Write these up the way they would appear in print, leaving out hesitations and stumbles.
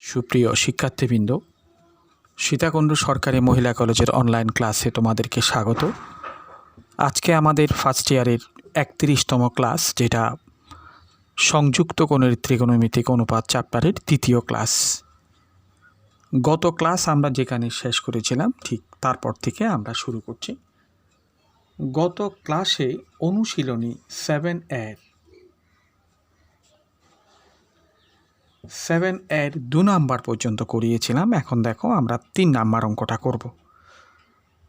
সুপ্রিয় শিক্ষার্থীবৃন্দ, সীতাকুণ্ড সরকারি মহিলা কলেজের অনলাইন ক্লাসে তোমাদেরকে স্বাগত। আজকে আমাদের ফার্স্ট ইয়ারের 31তম ক্লাস, যেটা সংযুক্ত কোণের ত্রিকোণমিতিক অনুপাত চ্যাপ্টারের দ্বিতীয় ক্লাস। গত ক্লাস আমরা যেখানে শেষ করেছিলাম ঠিক তারপর থেকে আমরা শুরু করছি। গত ক্লাসে অনুশীলনী 7 এর 2 নাম্বার পর্যন্ত করিয়েছিলাম। এখন দেখো আমরা 3 নাম্বার অঙ্কটা করব।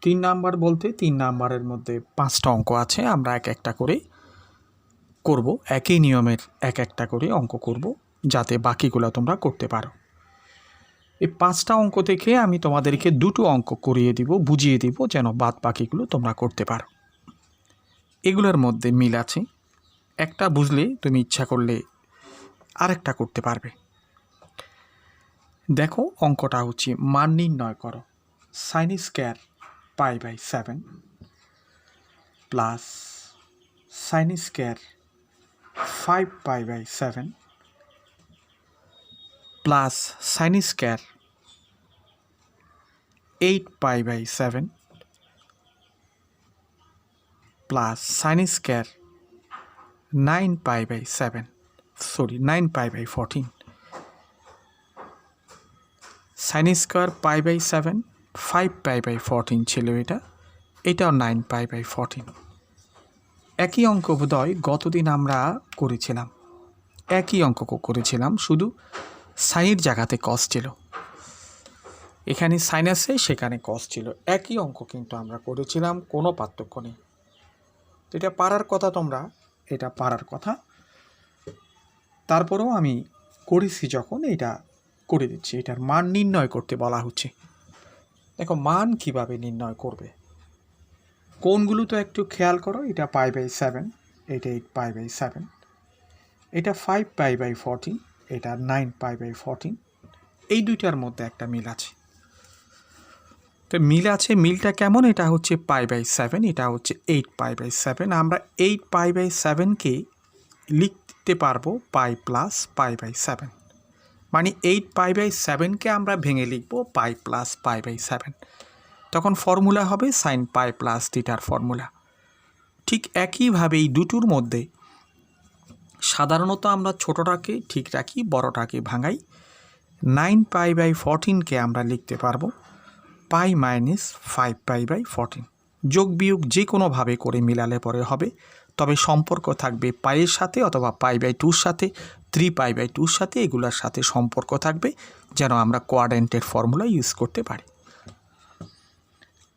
3 নাম্বার বলতে 3 নাম্বারের মধ্যে 5টা অঙ্ক আছে, আমরা এক একটা করে করব, একই নিয়মের এক একটা করে অঙ্ক করব, যাতে বাকিগুলো তোমরা করতে পারো। এই 5টা অঙ্ক থেকে আমি তোমাদেরকে 2টো অঙ্ক করিয়ে দিব, বুঝিয়ে দিব, যেন বাদ বাকিগুলো তোমরা করতে পারো। এগুলোর মধ্যে মিল আছে, একটা বুঝলে তুমি ইচ্ছা করলে আরেকটা করতে পারবে। দেখো, অঙ্কটা হচ্ছে মান নির্ণয় করো sin স্কয়ার π/7 প্লাস sin স্কয়ার 5π/7 প্লাস sin স্কয়ার 8π/7 প্লাস sin স্কয়ার 9π/14 sin স্কয়ার π/7 5π/14 ছিল, এটাও 9π/14। একই অঙ্ক বোধহয় গতদিন আমরা করেছিলাম, একই অঙ্ক করেছিলাম, শুধু সাইনের জায়গাতে কস ছিল। এখানে সাইন আছে, সেখানে কস ছিল। একই অঙ্ক কিন্তু আমরা করেছিলাম, কোনো পার্থক্য নেই। তো এটা পারার কথা, তোমরা এটা পারার কথা। তারপরেও আমি করেছি যখন, এটা করে দিচ্ছি। এটার মান নির্ণয় করতে বলা হচ্ছে। দেখো, মান কিভাবে নির্ণয় করবে, কোনগুলো তো একটু খেয়াল করো। এটা π/7, এটা 8π/7, এটা 5π/14, এটা 9π/14। এই দুইটার মধ্যে একটা মিল আছে। তো মিল আছে, মিলটা কেমন? এটা হচ্ছে π/7, এটা হচ্ছে 8π/7। আমরা 8π/7কে লিখতে পারবো π প্লাস π/7, মানে 8π/7কে আমরা ভেঙে লিখব π প্লাস π/7। তখন ফর্মুলা হবে sin π প্লাস থিটার ফর্মুলা। ঠিক একইভাবে এই দুটোর মধ্যে সাধারণত আমরা ছোটোটাকে ঠিক রাখি, বড়টাকে ভাঙাই। 9π/14কে আমরা লিখতে পারবো π মাইনাস 5π/14। যোগ বিয়োগ যে কোনোভাবে করে মিলালে পরে হবে, তবে সম্পর্ক থাকবে পায়ের সাথে অথবা π/2-র সাথে, 3π/2-র সাথে, এগুলোর সাথে সম্পর্ক থাকবে, যেন আমরা কোয়াড্রেন্টের ফর্মুলা ইউজ করতে পারি।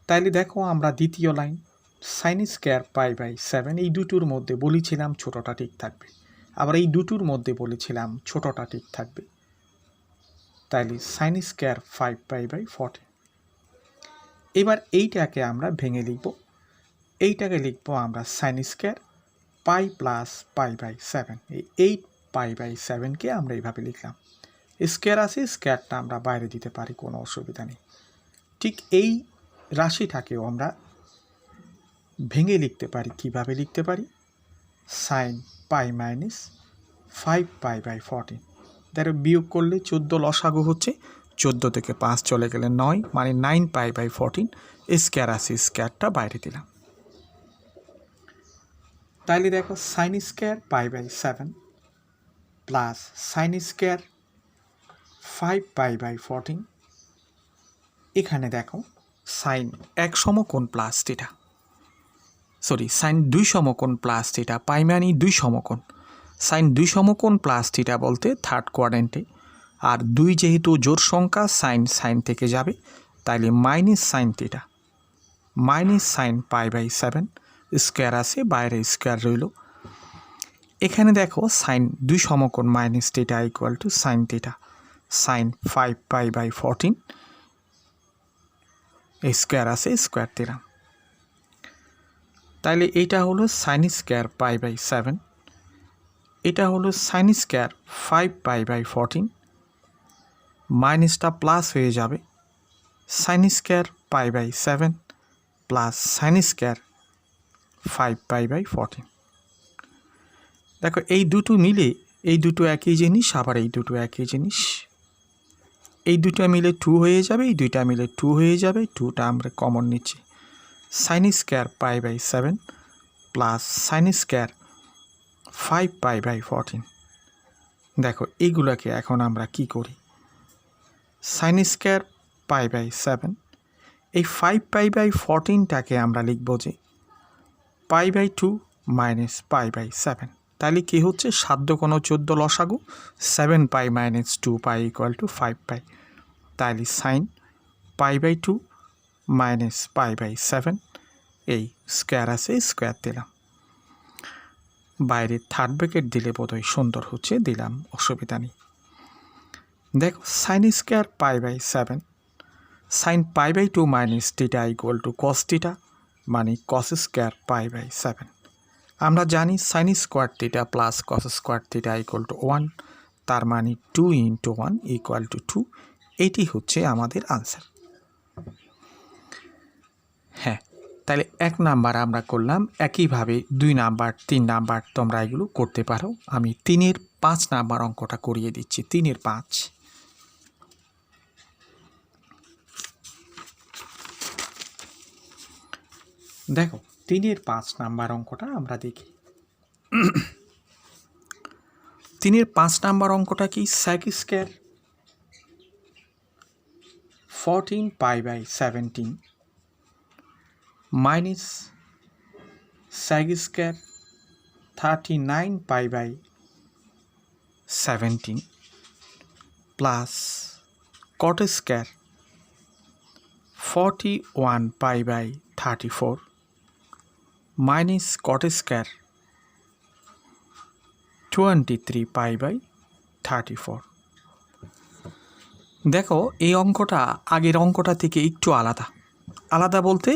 তাইলে দেখো, আমরা দ্বিতীয় লাইন sin স্কয়ার π/7, এই দুটোর মধ্যে বলেছিলাম ছোটোটা ঠিক থাকবে, আবার এই দুটোর মধ্যে বলেছিলাম ছোটোটা ঠিক থাকবে। তাইলে sin স্কয়ার 5π/14। এবার এইটাকে আমরা ভেঙে লিখব, এইটাকে লিখব আমরা sin স্কয়ার π প্লাস π/7। এই 8π/7কে আমরা এইভাবে লিখলাম। স্কয়ার আছে, স্কয়ারটা আমরা বাইরে দিতে পারি, কোনো অসুবিধা নেই। ঠিক এই রাশিটাকেও আমরা ভেঙে লিখতে পারি। কিভাবে লিখতে পারি? sin π মাইনাস 5π/14 দ্বারা বিয়োগ করলে 14 লসাগু হচ্ছে, 14 থেকে 5 চলে গেলে 9, মানে 9π/14। স্কয়ার আছে, স্কয়ারটা বাইরে দিলাম। তাইলে দেখো, sin স্কয়ার π/7 প্লাস sin স্কয়ার 5π/14। এখানে দেখো, সাইন 1 সমকোণ প্লাস থিটা, সরি সাইন 2 সমকোণ প্লাস থিটা, পাই মানে 2 সমকোণ। সাইন 2 সমকোণ প্লাস থিটা বলতে থার্ড কোয়াড্রেন্টে, আর 2 যেহেতু জোড় সংখ্যা, সাইন থেকে যাবে, তাইলে minus sine theta minus sine π/7। Square আছে, বাইরে স্কোয়ার রইল। এখানে দেখো, সাইন 2 সমকোণ minus theta equal to sine theta, sine 5π/14। Square আছে, স্কোয়ার দিলাম। তাইলে এইটা হলো সাইন স্কোয়ার π/7, এটা হলো সাইন স্কোয়ার 5π/14, মাইনাসটা প্লাস হয়ে যাবে, sine square π/7 plus sine square 5π/14। দেখো, এই দুটো মিলে এই দুটো একই জিনিস, আবার এই দুটো একই জিনিস। এই দুইটা মিলে 2 হয়ে যাবে, এই দুইটা মিলে 2 হয়ে যাবে, 2টা আমরা কমন নিচ্ছি। Sine square pi by 7 plus sine square 5 pi by 14। দেখো এইগুলোকে এখন আমরা কি করি, সাইন স্কোয়ার পাই বাই 7, এই 5 পাই বাই 14টাকে আমরা লিখব যে pi by 2 minus pi by 7। তাহলে কি হচ্ছে, 7 দুগুণ 14 লসাগু, 7 pi minus 2 pi equal to 5 pi. তাহলে sine pi by 2 minus pi by 7, এই স্কোয়ার আছে, স্কোয়ার দিলাম, বাইরে থার্ড ব্র্যাকেট দিলে বোধহয় সুন্দর হচ্ছে, দিলাম, অসুবিধা নেই। দেখো sine square pi by 7, sine pi by 2 minus theta equal to cos theta, মানে কস স্কোয়ার পাই বাই 7। আমরা জানি sine square theta plus cos square theta equal to 1, তার মানে 2 ইন্টু 1 ইকুয়াল টু 2। এটি হচ্ছে আমাদের আনসার। হ্যাঁ, তাহলে 1 নাম্বার আমরা করলাম, একইভাবে 2 নাম্বার 3 নাম্বার তোমরা এগুলো করতে পারো। আমি 3-এর 5 নাম্বার অঙ্কটা করিয়ে দিচ্ছি। 3-এর 5, দেখো 3-এর 5 নাম্বার অঙ্কটা আমরা দেখি। 3-এর 5 নাম্বার অঙ্কটা কি, sec square 14 pi by 17 minus sec square 39 pi by 17 plus cot square 41 pi by 34 minus cot square 23 pi by 34। দেখো এই অঙ্কটা আগের অঙ্কটা থেকে একটু আলাদা। আলাদা বলতে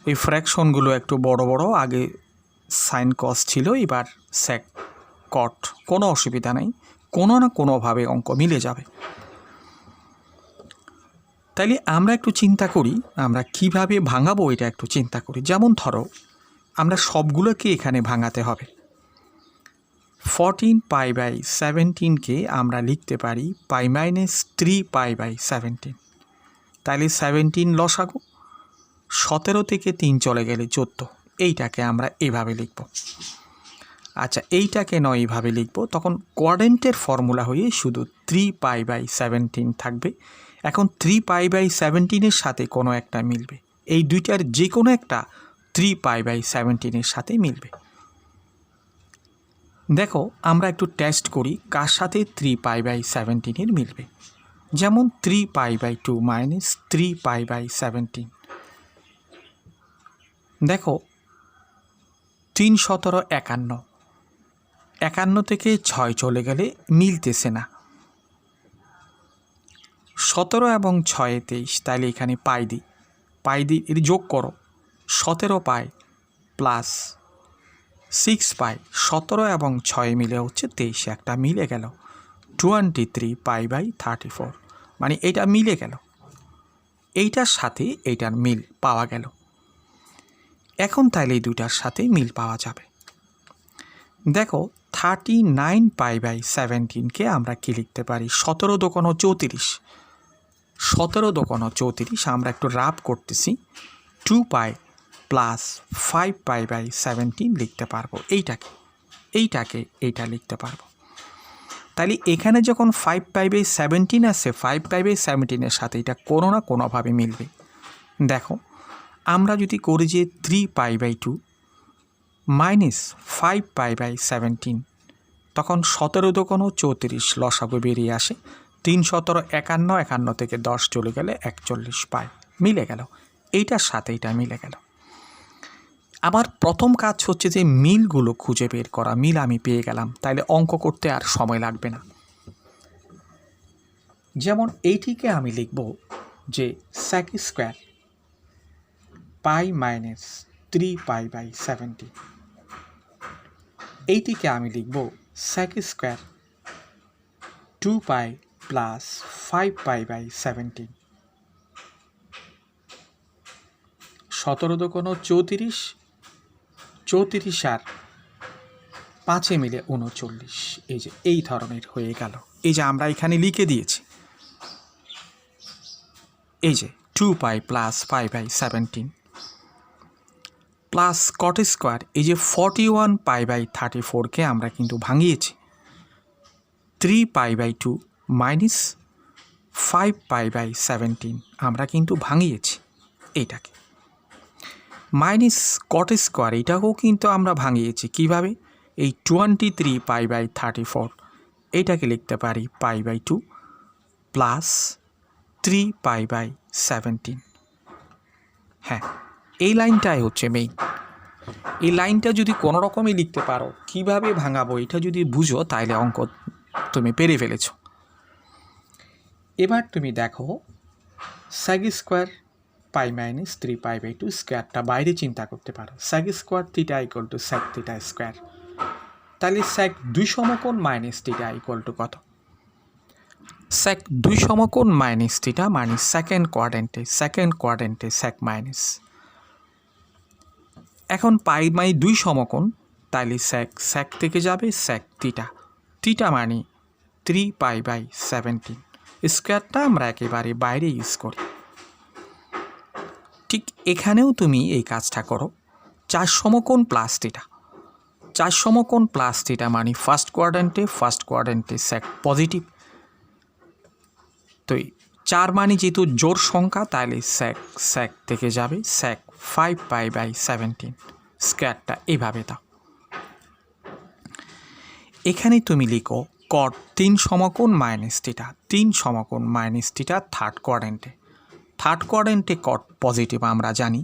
এই ফ্র্যাকশনগুলো একটু বড় বড়, আগে সাইন কস ছিল, এবার সেক কট, কোনো অসুবিধা নেই, কোনো না কোনোভাবে অঙ্ক মিলে যাবে। তাইলে আমরা একটু চিন্তা করি আমরা কিভাবে ভাঙাবো, এটা একটু চিন্তা করি। যেমন ধরো আমরা সবগুলোকে এখানে ভাঙাতে হবে। 14 পাই বাই 17কে আমরা লিখতে পারি পাই মাইনাস 3 পাই বাই 17। তাহলে 17 লসাগু, 17 থেকে 3 চলে গেলে 14, এইটাকে আমরা এভাবে লিখব। আচ্ছা, এইটাকে নয় এইভাবে লিখব, তখন কোয়াড্রেন্টের ফর্মুলা হয়ে শুধু 3 পাই বাই 17 থাকবে। এখন 3 পাই বাই 17-এর সাথে কোনো একটা মিলবে, এই দুইটার যে কোনো একটা 3 পাই বাই 17-এর সাথে মিলবে। দেখো আমরা একটু টেস্ট করি কার সাথে 3 পাই বাই 17-এর মিলবে। যেমন 3 pi by 2 minus 3 pi by 17। দেখো 3 17 51, 51 থেকে 6 চলে গেলে মিলতেছে না। 17 এবং 6 23, তাহলে এখানে পাই দিই, এর যোগ করো, 17 পাই প্লাস 6 পাই, 17 এবং 6 মিলে হচ্ছে 23, একটা মিলে গেল 23 পাই বাই 34, মানে এটা মিলে গেল, এইটার সাথে এইটার মিল পাওয়া গেল। এখন তাইলে এই দুইটার সাথে মিল পাওয়া যাবে। দেখো 39 পাই বাই 17কে আমরা কি লিখতে পারি, 17 দুগুণ 34, 17 দুগুণ 34, আমরা একটু রাব করতেছি, 2 পাই প্লাস 5 পাই বাই 17 লিখতে পারবো। এইটা লিখতে পারবো। তাহলে এখানে যখন 5 পাই বাই 17 আছে, 5 পাই বাই 17-এর সাথে এটা কোনো না কোনোভাবে মিলবে। দেখো আমরা যদি করি যে 3 pi by 2 minus 5 pi by 17, তখন 17 দুগুণ 34 লসাগু বেরিয়ে আসে, 3 17 51, 51 থেকে 10 চলে গেলে 41 পাই, মিলে গেল, এইটার সাথে এটা মিলে গেল। আমার প্রথম কাজ হচ্ছে যে মিলগুলো খুঁজে বের করা। মিল আমি পেয়ে গেলাম, তাইলে অঙ্ক করতে আর সময় লাগবে না। যেমন এইটিকে আমি লিখব যে sec square pi minus 3 pi by 17, এইটিকে আমি লিখব sec square 2 pi plus 5 pi by 17, 17 দুগুণ 34, 34 আর 5 মিলে 39, এই যে এই ধরনের হয়ে গেল। এই যে আমরা এখানে লিখে দিয়েছি, এই যে 2 pi plus 5/17 plus cot square এই যে 41π/34কে আমরা কিন্তু ভাঙিয়েছি 3π/2 মাইনাস 5π/17 আমরা কিন্তু ভাঙিয়েছি এইটাকে মাইনাস কট স্কোয়ার এটাকেও কিন্তু আমরা ভাঙিয়েছি কিভাবে এই 23π/34 এইটাকে লিখতে পারি π/2 প্লাস 3π/17 হ্যাঁ এই লাইনটাই হচ্ছে মেইন এই লাইনটা যদি কোনো রকমই লিখতে পারো কিভাবে ভাঙাবো এটা যদি বুঝো তাহলে অঙ্ক তুমি পেরে ফেলেছো এবার তুমি দেখো sec স্কোয়ার পাই মাইনাস 3π/2 স্কোয়ারটা বাইরে চিন্তা করতে পারো sec square theta equal two sec theta square তাহলে sec 2 সমকোণ মাইনাস থিটা ইকুয়াল টু কত sec 2 সমকোণ মাইনাস থিটা মানে সেকেন্ড কোয়াড্রেন্টে sec মাইনাস এখন পাই 2 সমকোণ তাহলে sec থেকে যাবে sec থিটা মানে 3π/17 স্কোয়ারটা আমরা একেবারে বাইরে ইউজ করি ঠিক এখানেও তুমি এই কাজটা করো 4 সমকোণ প্লাস থিটা মানে ফার্স্ট কোয়াড্রেন্টে sec পজিটিভ তো 4 মানে যেহেতু জোর সংখ্যা তাহলে sec থেকে যাবে sec 5π/17 স্কোয়ারটা এইভাবে দাও এখানে তুমি লিখো কট 3 সমকোণ মাইনাস থিটা থার্ড কোয়াড্রেন্টে কট পজিটিভ আমরা জানি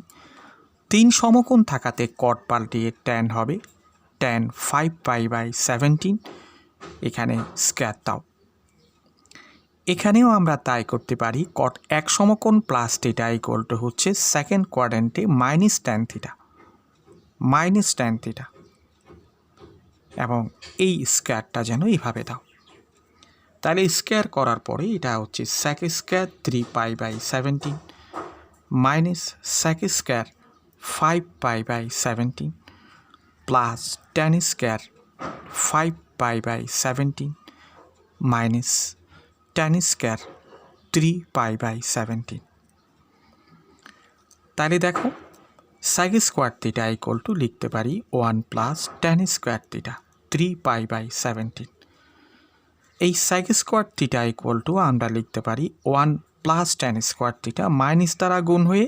3 সমকোণ থাকাতে কট পাল্টিয়ে ট্যান হবে ট্যান 5π/17 এখানে স্কোয়ার দাও এখানেও আমরা তাই করতে পারি কট 1 সমকোণ প্লাস থিটা ইকুয়াল টু হচ্ছে সেকেন্ড কোয়াড্রেন্টে মাইনাস ট্যান থিটা এবং এই স্কোয়ারটা যেন এইভাবে দাও তাহলে স্কোয়ার করার পরে এটা হচ্ছে sec square 3π/17 minus sec square 5π/17 plus tan square 5π/17 minus tan square 3π/17 তাহলে দেখো sec square theta equal to লিখতে পারি 1 প্লাস ট্যান স্কোয়ার থিটা 3π/17 এই sec square theta equal two আমরা লিখতে পারি 1 plus tan square theta minus দ্বারা গুণ হয়ে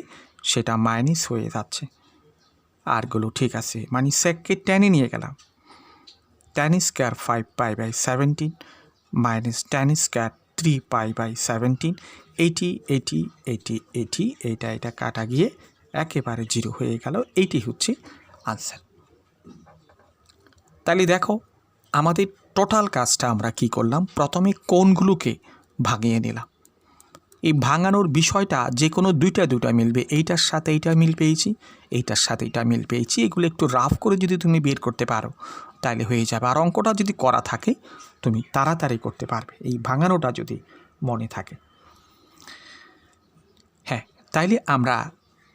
সেটা মাইনাস হয়ে যাচ্ছে আরগুলো ঠিক আছে মানে secকে ট্যানে নিয়ে গেলাম tan square 5π/17 minus tan square 3π/17 এইটা কাটা গিয়ে একেবারে 0 হয়ে গেল এইটি হচ্ছে আনসার তাহলে দেখো আমাদের টোটাল কাজটা আমরা কি করলাম প্রথমে কোণগুলোকে ভাঙিয়ে নিলাম এই ভাঙানোর বিষয়টা যে কোনো দুইটা মিলবে এইটার সাথে এইটা মিল পেয়েছি এইটার সাথে এটা মিল পেয়েছি এগুলো একটু রাফ করে যদি তুমি বের করতে পারো তাহলে হয়ে যাবে আর অঙ্কটা যদি করা থাকে তুমি তাড়াতাড়ি করতে পারবে এই ভাঙানোটা যদি মনে থাকে হ্যাঁ তাইলে আমরা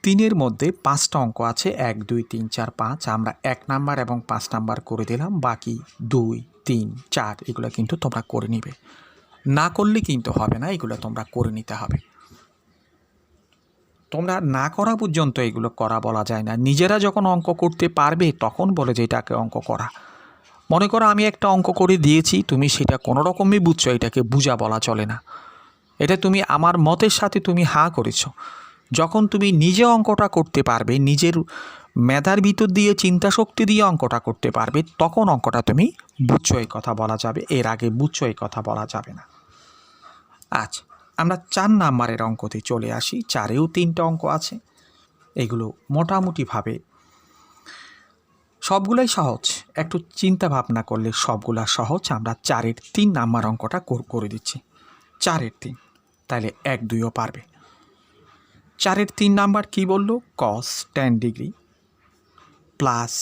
3-এর মধ্যে 5টা অঙ্ক আছে 1 2 3 4 5 আমরা 1 নাম্বার এবং 5 নাম্বার করে দিলাম বাকি 2 3 4 এগুলো কিন্তু তোমরা করে নিবে না করলে কিন্তু হবে না এগুলো তোমরা করে নিতে হবে তোমরা না করা পর্যন্ত এগুলো করা বলা যায় না নিজেরা যখন অঙ্ক করতে পারবে তখন বলে যে এটাকে অঙ্ক করা মনে করো আমি একটা অঙ্ক করে দিয়েছি তুমি সেটা কোনো রকমই বুঝছো এটাকে বুঝা বলা চলে না এটা তুমি আমার মতের সাথে তুমি হা করেছো যখন তুমি নিজে অঙ্কটা করতে পারবে নিজের মেধার ভিতর দিয়ে চিন্তা শক্তি দিয়ে অঙ্কটা করতে পারবে তখন অঙ্কটা তুমি বুঝছো এই কথা বলা যাবে এর আগে বুঝছো এই কথা বলা যাবে না আচ্ছা আমরা 4 নাম্বারের অঙ্কতে চলে আসি 4এও 3টা অঙ্ক আছে এগুলো মোটামুটিভাবে সবগুলাই সহজ একটু চিন্তা ভাবনা করলে সবগুলা সহজ আমরা 4-এর 3 নাম্বার অঙ্কটা করে দিচ্ছি 4-এর 3 তাহলে 1 2ও পারবে 4-এর 3 নাম্বার কি বললো cos 10 degree plus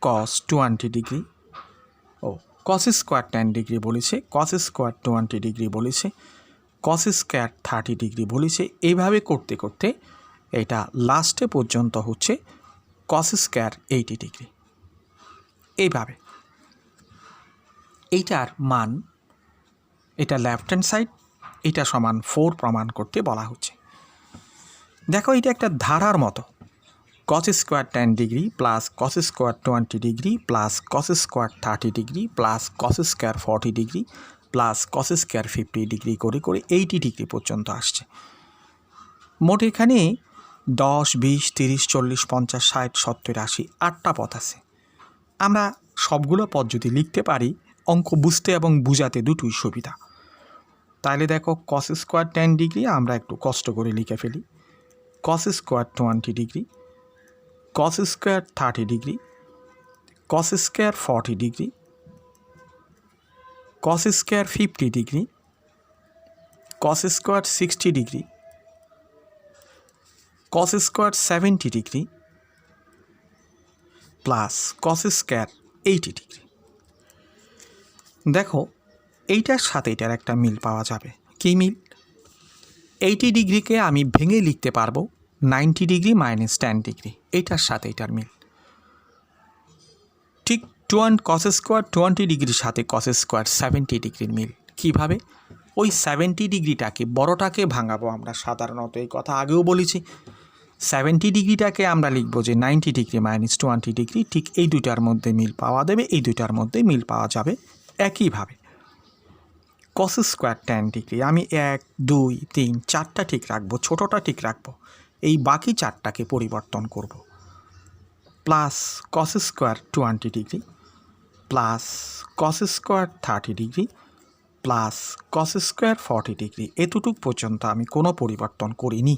cos 20 degree ও cos স্কোয়ার 10 ডিগ্রি বলেছে cos স্কোয়ার 20 ডিগ্রি বলেছে cos স্কোয়ার 30 ডিগ্রি বলেছে এইভাবে করতে করতে এটা লাস্টে পর্যন্ত হচ্ছে cos স্কোয়ার 80 ডিগ্রি এইভাবে এইটার মান এটা লেফট হ্যান্ড সাইড এটা সমান 4 প্রমাণ করতে বলা হচ্ছে দেখো এটা একটা ধারার মতো, cos square 10 degree plus cos square 20 degree plus cos square 30 degree plus cos square 40 degree plus cos square 50 degree করে করে 80 ডিগ্রি পর্যন্ত আসছে। মোট এখানে 10, 20, 30, 40, 50, 60, 70, 80 8টা পথ আছে। আমরা সবগুলো পথ যদি লিখতে পারি অঙ্ক বুঝতে এবং বুঝাতে দুটোই সুবিধা। তাহলে দেখো cos স্কোয়ার 10 ডিগ্রি আমরা একটু কষ্ট করে লিখে ফেলি, cos square 20 degree, cos square 30 degree, cos square 40 degree, cos square 50 degree, cos square 60 degree, cos square 70 degree plus cos square 80 degree. দেখো এইটার সাথে এটার একটা মিল পাওয়া যাবে। কী মিল? 80 ডিগ্রিকে আমি ভেঙে লিখতে পারবো 90 ডিগ্রি মাইনাস 10 ডিগ্রি, এইটার সাথে এটার মিল। ঠিক cos স্কোয়ার 20 ডিগ্রির সাথে cos স্কোয়ার 70 ডিগ্রির মিল। কীভাবে? ওই 70 ডিগ্রিটাকে বড়টাকে ভাঙাবো আমরা, সাধারণত এই কথা আগেও বলেছি। 70 ডিগ্রিটাকে আমরা লিখবো যে 90 ডিগ্রি মাইনাস 20 ডিগ্রি। ঠিক এই দুইটার মধ্যে মিল পাওয়া দেবে, এই দুইটার মধ্যে মিল পাওয়া যাবে। একইভাবে cos স্কোয়ার 10 ডিগ্রি আমি 1, 2, 3, 4টা ঠিক রাখবো, ছোটোটা ঠিক রাখবো, এই বাকি 4টাকে পরিবর্তন করব। Plus cos square 20 degree plus cos square 30 degree plus cos square 40 degree, এতটুক পর্যন্ত আমি কোনো পরিবর্তন করিনি।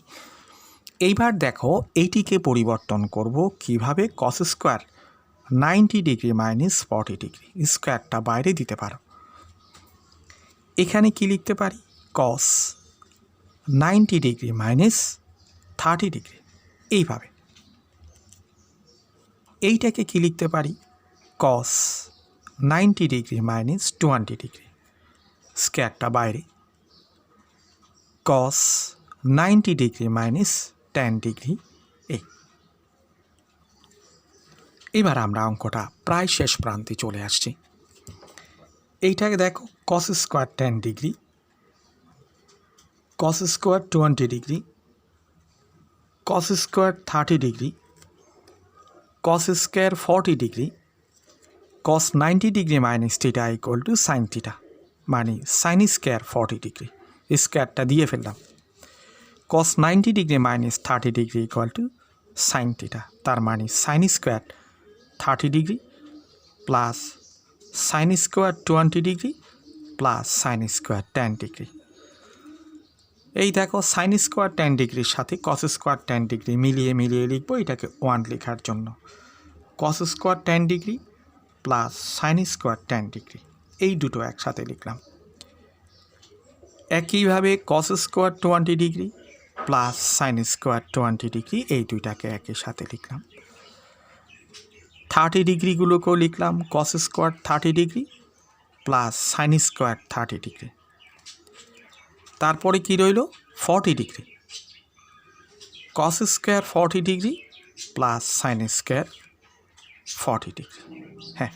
এইবার দেখো এইটিকে পরিবর্তন করব কিভাবে? cos square 90 degree minus 40 degree, স্কোয়ারটা বাইরে দিতে পারো। এখানে কি লিখতে পারি? cos 90 degree minus 30 degree. এইভাবে এইটাকে কি লিখতে পারি? cos 90 ডিগ্রি মাইনাস 20 ডিগ্রি, স্কোয়ারটা বাইরে, cos 90 ডিগ্রি মাইনাস 10 ডিগ্রি। এবার আমরা অঙ্কটা প্রায় শেষ প্রান্তে চলে আসছি। এইটাকে দেখো cos square 10 degree, cos square 20 degree, cos square 30 degree, cos square 40 degree, cos 90 degree minus theta equal to sine theta, মানে সাইন স্কোয়ার 40 ডিগ্রি। স্কোয়ারটা দিয়ে ফেললাম। cos 90 degree minus 30 degree equal to sine theta, তার মানে sine square 30 degree plus sine square 20 degree plus sine square 10 degree. এই দেখো sine square 10 ডিগ্রির সাথে cos স্কোয়ার 10 ডিগ্রি মিলিয়ে মিলিয়ে লিখবো এটাকে 1 লেখার জন্য। cos square 10 degree plus sine square 10 degree, এই দুটো একসাথে লিখলাম। একইভাবে cos square 20 degree plus sine square 20 degree, এই দুইটাকে একই সাথে লিখলাম। 30 ডিগ্রিগুলোকেও লিখলাম cos square 30 degree plus sine square 30 degree. তারপরে কি রইল? 40 degree, cos square 40 degree plus sine square 40 degree. হ্যাঁ,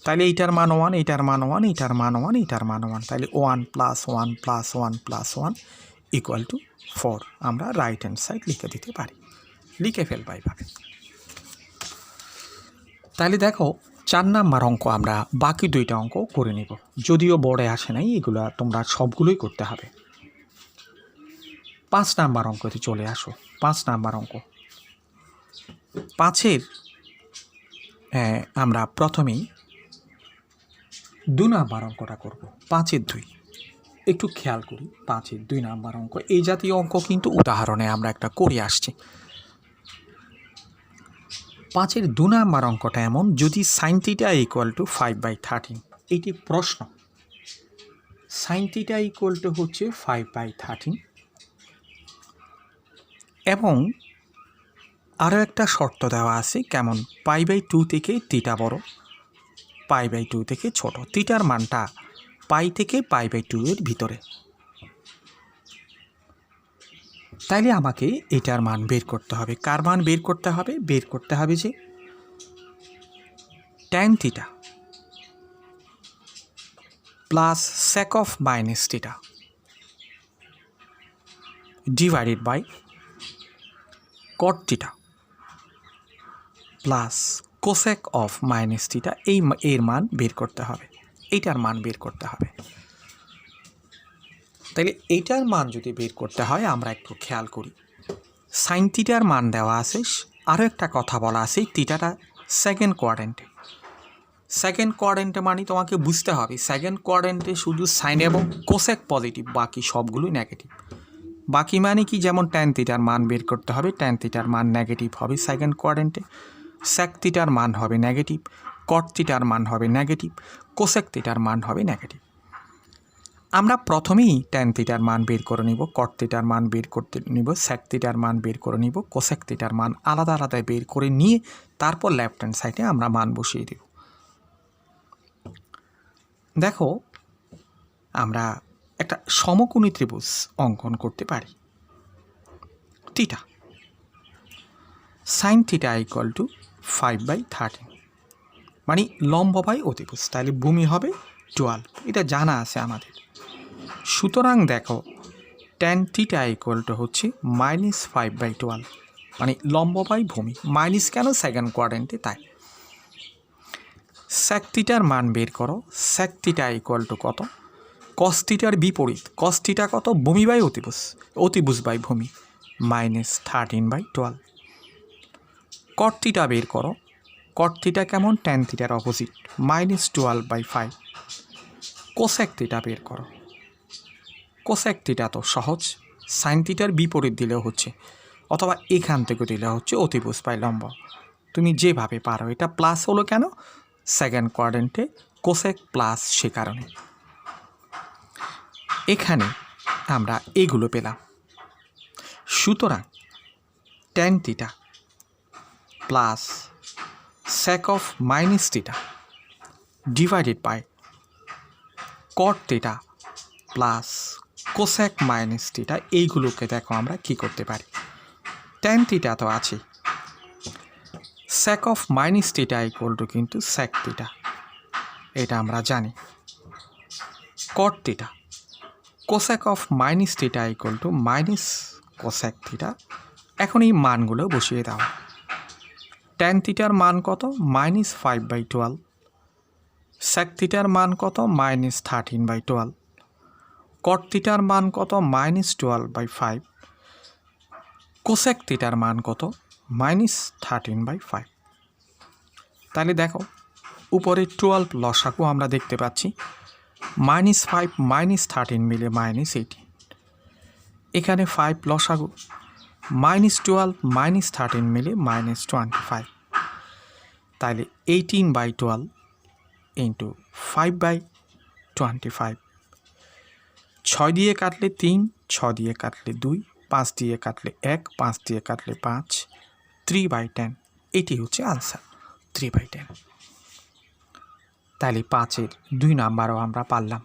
তাহলে এইটার মান 1, এইটার মান 1, এইটার মান 1, এইটার মান 1, তাহলে 1 plus 1 plus 1 plus 1 equal to 4। আমরা রাইট হ্যান্ড সাইড লিখে দিতে পারি, লিখে ফেলবা এইভাবে। তাহলে দেখো 4 নাম্বার অঙ্ক আমরা বাকি 2টা অঙ্ক করে নিব, যদিও বোর্ডে আসে নাই, এগুলো তোমরা সবগুলোই করতে হবে। 5 নাম্বার অঙ্কতে চলে আসো। 5 নাম্বার অঙ্ক, 5-এর আমরা প্রথমেই 2 নাম্বার অঙ্কটা করব। 5-এর 2 একটু খেয়াল করি। 5-এর 2 নাম্বার অঙ্ক, এই জাতীয় অঙ্ক কিন্তু উদাহরণে আমরা একটা করে আসছি। 5-এর 2 নাম্বার অঙ্কটা এমন, যদি সাইন থিটা ইকুয়াল টু 5/13, এইটি প্রশ্ন। সাইন থিটা ইকুয়াল টু হচ্ছে 5/13 এবং আরও একটা শর্ত দেওয়া আছে, কেমন? π/2 থেকে থিটা বড়, π/2 থেকে ছোট, থিটার মানটা পাই থেকে π/2 এর ভিতরে। তাইলে আমাকে এটার মান বের করতে হবে। কার মান বের করতে হবে? বের করতে হবে যে tan theta plus sec of minus theta divided by cot theta plus cosec of minus theta, এর মান বের করতে হবে, এইটার মান বের করতে হবে। তাহলে এইটার মান যদি বের করতে হয় আমরা একটু খেয়াল করি। সাইন থিটার মান দেওয়া আছে, আরও একটা কথা বলা আছে, থিটাটা সেকেন্ড কোয়াড্রেন্টে। সেকেন্ড কোয়াড্রেন্টে মানে তোমাকে বুঝতে হবে সেকেন্ড কোয়াড্রেন্টে শুধু সাইন এবং কোসেক পজিটিভ, বাকি সবগুলোই নেগেটিভ। বাকি মানে কি, যেমন ট্যান থিটার মান বের করতে হবে, ট্যান থিটার মান নেগেটিভ হবে সেকেন্ড কোয়াড্রেন্টে, সেক থিটার মান হবে নেগেটিভ, কট থিটার মান হবে নেগেটিভ, কোসেক থিটার মান হবে নেগেটিভ। আমরা প্রথমেই ট্যান থিটার মান বের করে নিব, কট থিটার মান বের করতে নিব, সেক থিটার মান বের করে নিব, কোসেক থিটার মান আলাদা আলাদা বের করে নিয়ে তারপর লেফট হ্যান্ড সাইডে আমরা মান বসিয়ে দেব। দেখো আমরা একটা সমকোণী ত্রিভুজ অঙ্কন করতে পারি। Theta sine theta equal two 5/13, মানে লম্ব বাই অতিভুজ, তাহলে ভূমি হবে 12, এটা জানা আছে আমাদের। সুতরাং দেখো ট্যান থিটা ইকুয়াল টু হচ্ছে -5/12, মানে লম্ব বাই ভূমি, মাইনাস কেন, সেকেন্ড কোয়াড্রেন্টে তাই। সেক থিটার মান বের করো, সেক থিটা ইকুয়াল টু কত, কস থিটার বিপরীত, কস থিটা কত, ভূমি বাই অতিভুজ, অতিভুজ বাই ভূমি, -13/12। কট থিটা বের করো, কট থিটা কেমন, ট্যান থিটার অপোজিট, -12/5। কোসেক থিটা বের করো, কোসেক থিটা তো সহজ, সাইন থিটার বিপরীত দিলেও হচ্ছে, অথবা এখান থেকে দিলে হচ্ছে অতিভুজ বাই লম্ব, তুমি যেভাবে পারো। এটা প্লাস হলো কেন, সেকেন্ড কোয়াড্রেন্টে কোসেক প্লাস, সে কারণে। এখানে আমরা এগুলো পেলাম। সুতরাং tan theta plus sec of minus theta divided by cot theta plus cosec minus theta, এইগুলোকে দেখো আমরা কি করতে পারি। ট্যান থিটা তো আছে, sec of minus theta equal to কিন্তু সেক থিটা, এটা আমরা জানি। Cot theta cosec of minus theta equal to minus cosec theta. এখন এই মানগুলো বসিয়ে দাও। ট্যান থিটার মান কত, -5/12, সেক থিটার মান কত, -13/12, কট থিটার মান কত, -12/5, কোসেক থিটার মান কত, -13/5। তাহলে দেখো উপরে 12 লসাগু আমরা দেখতে পাচ্ছি, -5 -13 মিলে -18, এখানে 5 লসাগু, -12 -13 মিলে -25, তাহলে 18/12 ইন্টু 5/25, 6 দিয়ে কাটলে 3, 6 দিয়ে কাটলে 2, 5 দিয়ে কাটলে 1, 5 দিয়ে কাটলে 5, 3/10, এটি হচ্ছে আনসার, 3/10। তাহলে 5-এর 2 নাম্বারও আমরা পারলাম।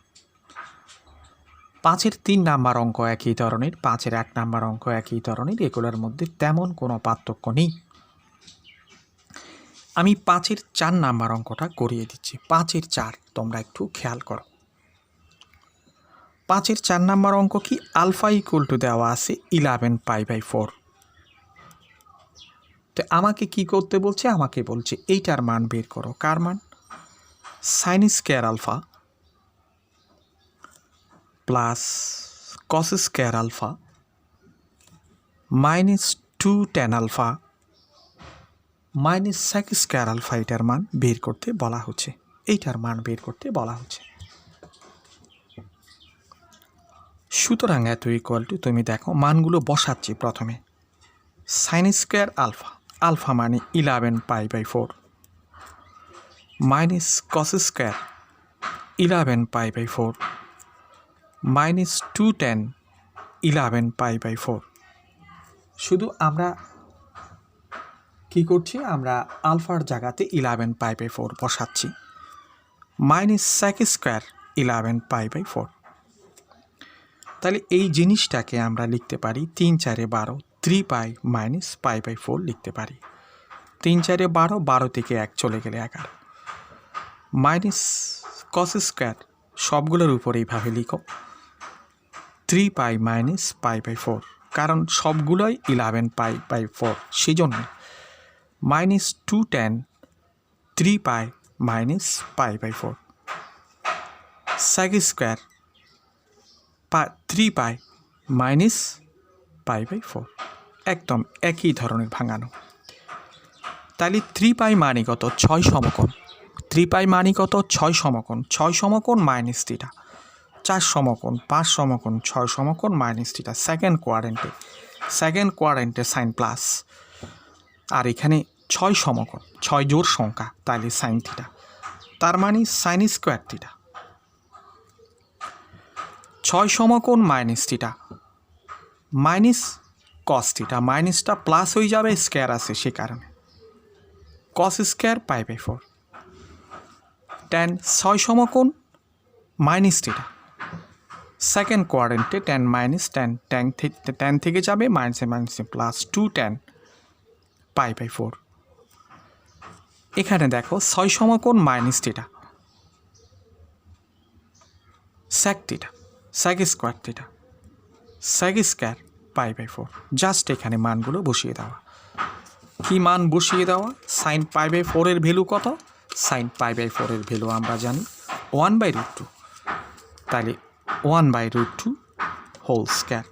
5-এর 3 নাম্বার অঙ্ক একই ধরনের, 5-এর 1 নাম্বার অঙ্ক একই ধরনের, এগুলোর মধ্যে তেমন কোনো পার্থক্য নেই। আমি 5-এর 4 নাম্বার অঙ্কটা করিয়ে দিচ্ছি। 5-এর 4 তোমরা একটু খেয়াল করো। 5-এর 4 নাম্বার অঙ্ক কি, আলফা ইকুয়াল টু দেওয়া আছে 11π/4। তো আমাকে কি করতে বলছে, আমাকে বলছে এইটার মান বের করো। কার মান, sine square alpha plus cos square alpha -2 tan alpha -sec square alpha, এটার মান বের করতে বলা হচ্ছে, এইটার মান বের করতে বলা হচ্ছে। সুতরাং এত ইকুয়াল টু, তুমি দেখো মানগুলো বসাচ্ছি। প্রথমে সাইন স্কোয়ার আলফা, আলফা মানে 11π/4, মাইনাস কস স্কোয়ার 11π/4 -2 tan 11π/4। শুধু আমরা কি করছি, আমরা আলফার জায়গাতে 11π/4 বসাচ্ছি, -sec স্কোয়ার 11π/4। তাহলে এই জিনিসটাকে আমরা লিখতে পারি 3 4 12, 3π -π/4 লিখতে পারি। 3 4 12, 12 থেকে 1 চলে গেলে 11, মাইনাস কস স্কোয়ার সবগুলোর উপর এইভাবে লিখো 3π -π/4, কারণ সবগুলোই 11 পাই বাই 4, সেই জন্য -2 tan 3 pi minus pi by 4 sec square 3 pi minus pi by 4, একদম একই ধরনের ভাঙানো। তাহলে 3 পাই মানে কত? 6 সমকোণ। 3 পাই মানে কত? 6 সমকোণ। 6 সমকোণ মাইনাস থিটা, 4 সমকোণ, 5 সমকোণ, 6 সমকোণ মাইনাস থিটা। সেকেন্ড কোয়াড্রেন্টে সাইন প্লাস, আর এখানে 6 সমকোণ, 6 জোড় সংখ্যা, তাহলে সাইন থিটা, তার মানে সাইন স্কোয়ার থিটা। 6 সমকোণ minus theta minus cos theta, মাইনাসটা প্লাস হয়ে যাবে, স্কোয়ার আছে সে কারণে cos square pi by 4 tan 6 সমকোণ মাইনাস থিটা। সেকেন্ড কোয়াড্রেন্টে ট্যান মাইনাস ট্যান থেকে যাবে মাইনাসে প্লাস 2 ট্যান পাই বাই 4। এখানে দেখো 6 সমকোণ minus theta sec theta, sec square theta, sec square pi by 4। Just এখানে মানগুলো বসিয়ে দেওয়া। কি মান বসিয়ে দেওয়া? সাইন পাই বাই 4 এর ভ্যালু কত? সাইন পাই বাই 4 এর ভ্যালু আমরা জানি 1/√2, তাহলে 1/√2 whole square.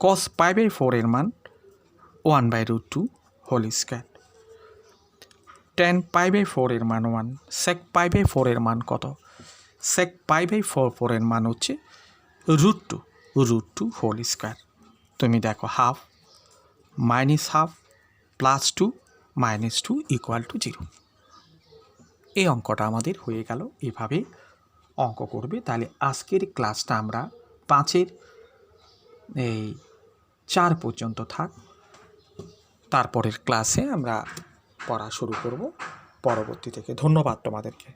Cos pi by 4 এর মান 1/√2 whole square. Tan pi by 4 এর মান 1। সেক পাই বাই 4 এর মান কত? সেক পাই বাই 4 এর মান হচ্ছে √2 হোল স্কোয়ার। তুমি দেখো half minus half plus 2 minus 2 equal to 0। এই অঙ্কটা আমাদের হয়ে গেল। এভাবে অঙ্ক করবে। তাহলে আজকের ক্লাসটা আমরা 5-এর 4 পর্যন্ত থাক। তারপরের ক্লাসে আমরা পড়া শুরু করব পরবর্তী থেকে। ধন্যবাদ তোমাদেরকে।